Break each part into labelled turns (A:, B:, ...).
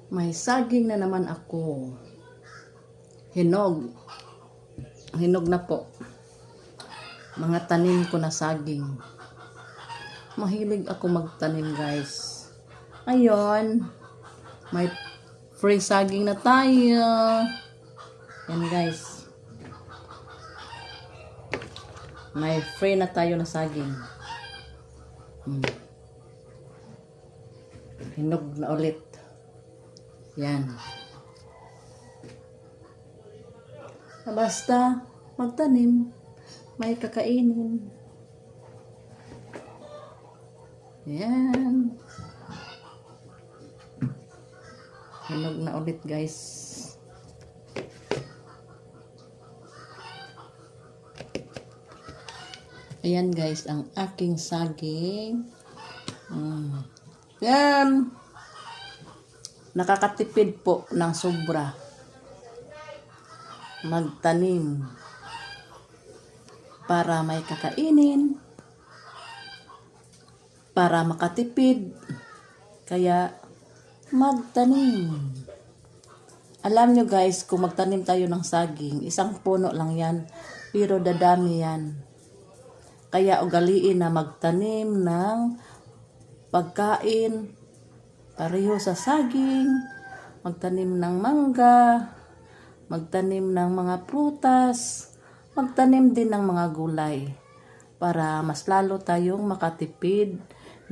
A: May saging na naman ako. Hinog. Hinog na po. Mga tanim ko na saging. Mahilig ako magtanim, guys. Ayun. May free saging na tayo. Yan, guys. May free na tayo na saging. Hinog na ulit. Yan. Basta magtanim, may kakainin. Yan. Hinog na ulit, guys. Ayan, guys, ang aking saging. Yan. Nakakatipid po ng sobra magtanim para may kakainin, para makatipid, kaya magtanim. Alam nyo, guys, kung magtanim tayo ng saging, isang puno lang yan, pero dadami yan. Kaya ugaliin na magtanim ng pagkain pareho sa saging, magtanim ng mangga, magtanim ng mga prutas, magtanim din ng mga gulay para mas lalo tayong makatipid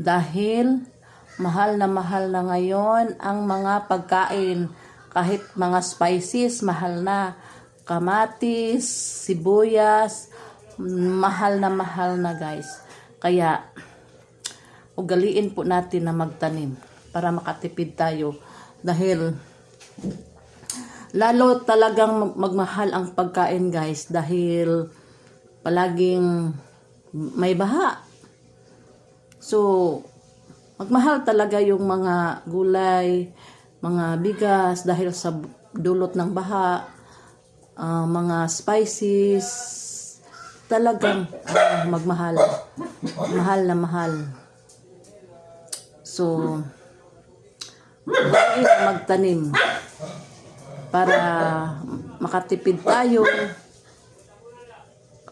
A: dahil mahal na ngayon ang mga pagkain. Kahit mga spices, mahal na. Kamatis, sibuyas, mahal na, guys. Kaya ugaliin po natin na magtanim para makatipid tayo dahil lalo talagang magmahal ang pagkain, guys, dahil palaging may baha. So magmahal talaga yung mga gulay, mga bigas dahil sa dulot ng baha, mga spices, talagang magmahal. Mahal na mahal. So magtanim para makatipid tayo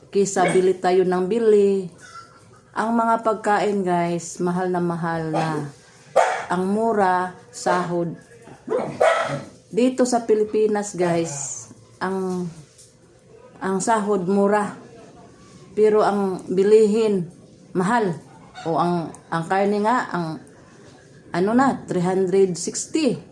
A: kaysa bili tayo ng bili. Ang mga pagkain, guys, mahal na. Ang mura, sahod. Dito sa Pilipinas, guys, ang sahod mura, pero ang bilihin mahal. O ang karne nga, ang 360.